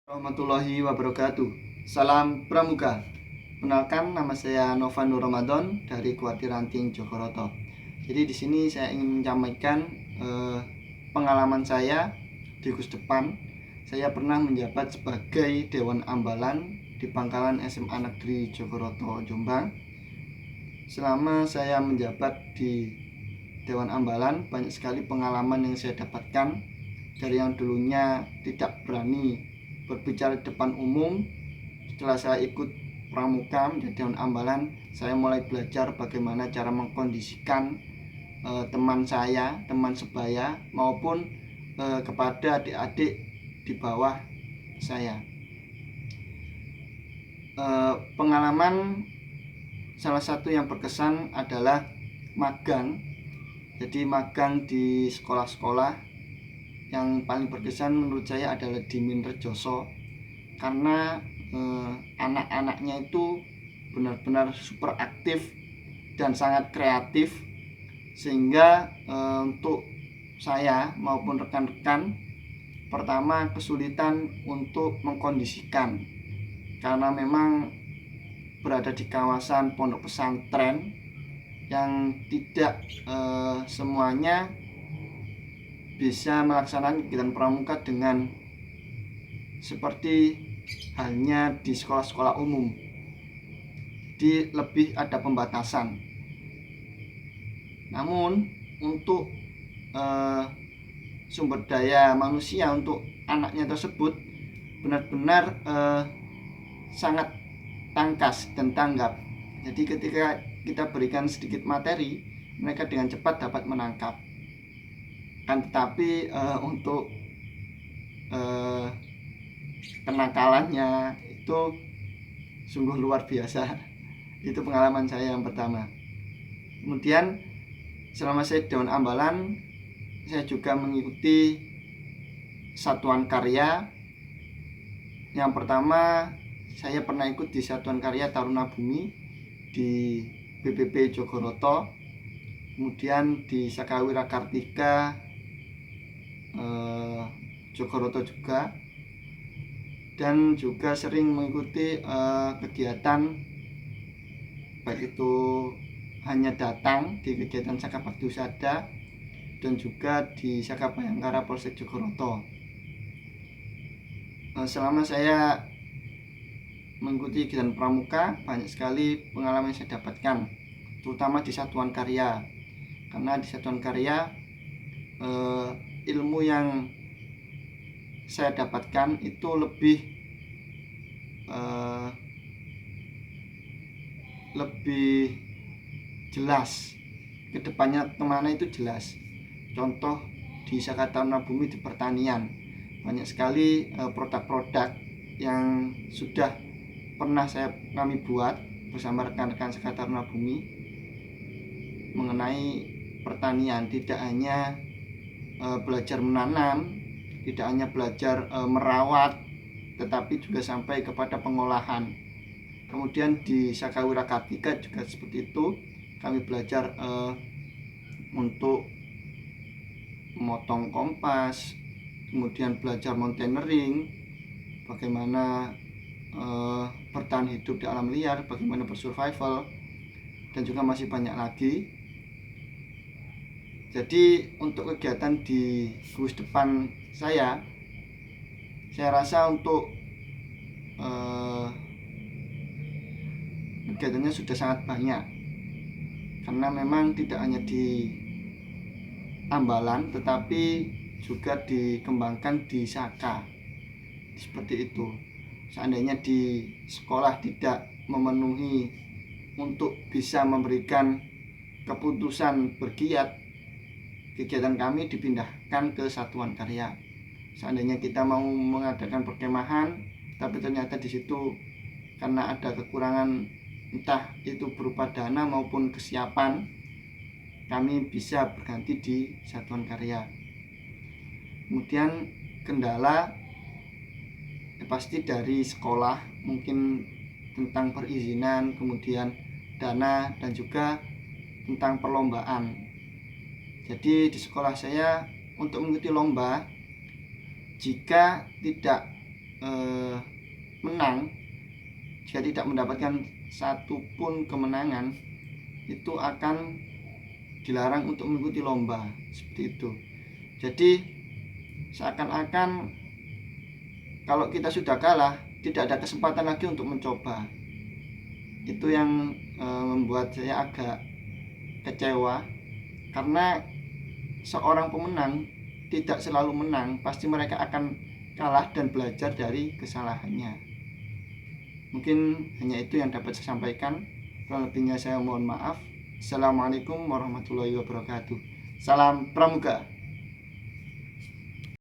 Warahmatullahi wabarakatuh. Salam Pramuka. Kenalkan, nama saya Nova Nur Ramadan dari Kuartir Ranting Jogoroto. Jadi di sini saya ingin menyampaikan pengalaman saya di Gus Depan. Saya pernah menjabat sebagai Dewan Ambalan di Pangkalan SMA Negeri Jogoroto, Jombang. Selama saya menjabat di Dewan Ambalan, banyak sekali pengalaman yang saya dapatkan. Dari yang dulunya tidak berani berbicara di depan umum, setelah saya ikut pramuka menjadi Dewan Ambalan, saya mulai belajar bagaimana cara mengkondisikan teman saya, teman sebaya, maupun kepada adik-adik di bawah saya. Pengalaman salah satu yang berkesan adalah magang. Jadi magang di sekolah-sekolah yang paling berkesan menurut saya adalah di Minrejoso, karena anak-anaknya itu benar-benar super aktif dan sangat kreatif, sehingga untuk saya maupun rekan-rekan pertama kesulitan untuk mengkondisikan, karena memang berada di kawasan pondok pesantren yang tidak semuanya bisa melaksanakan kegiatan pramuka dengan seperti halnya di sekolah-sekolah umum. Jadi lebih ada pembatasan. Namun untuk sumber daya manusia untuk anaknya tersebut benar-benar sangat tangkas dan tanggap. Jadi ketika kita berikan sedikit materi, mereka dengan cepat dapat menangkap. Tetapi untuk kenakalannya itu sungguh luar biasa. Itu pengalaman saya yang pertama. Kemudian selama saya Dewan Ambalan, saya juga mengikuti satuan karya. Yang pertama, saya pernah ikut di satuan karya Taruna Bumi di BPP Jogoroto, kemudian di Sakawira Kartika Jogoroto juga, dan juga sering mengikuti kegiatan baik itu hanya datang di kegiatan Saka Bakti Usada dan juga di Saka Bayangkara Polsek Jogoroto. Selama saya mengikuti kegiatan pramuka, banyak sekali pengalaman yang saya dapatkan, terutama di satuan karya, karena di satuan karya ilmu yang saya dapatkan itu lebih jelas, kedepannya kemana itu jelas. Contoh di Saka Taruna Bumi di pertanian, banyak sekali produk-produk yang sudah pernah kami buat bersama rekan-rekan Saka Taruna Bumi mengenai pertanian. Tidak hanya belajar menanam, tidak hanya belajar merawat, tetapi juga sampai kepada pengolahan. Kemudian di Sakawira Kartika juga seperti itu, kami belajar untuk memotong kompas, kemudian belajar mountaineering, bagaimana bertahan hidup di alam liar, bagaimana bersurvival, dan juga masih banyak lagi. Jadi untuk kegiatan di Gus Depan saya rasa untuk kegiatannya sudah sangat banyak, karena memang tidak hanya di Ambalan tetapi juga dikembangkan di Saka. Seperti itu. Seandainya di sekolah tidak memenuhi untuk bisa memberikan keputusan bergiat, kegiatan kami dipindahkan ke satuan karya. Seandainya kita mau mengadakan perkemahan, tapi ternyata di situ karena ada kekurangan, entah itu berupa dana maupun kesiapan, kami bisa berganti di satuan karya. Kemudian kendala pasti dari sekolah, mungkin tentang perizinan, kemudian dana, dan juga tentang perlombaan. Jadi di sekolah saya untuk mengikuti lomba, jika tidak menang, jika tidak mendapatkan satu pun kemenangan, itu akan dilarang untuk mengikuti lomba seperti itu. Jadi seakan-akan kalau kita sudah kalah, tidak ada kesempatan lagi untuk mencoba. Itu yang membuat saya agak kecewa, karena seorang pemenang tidak selalu menang, pasti mereka akan kalah dan belajar dari kesalahannya. Mungkin hanya itu yang dapat saya sampaikan. Kurang lebihnya saya mohon maaf. Assalamualaikum warahmatullahi wabarakatuh. Salam Pramuka.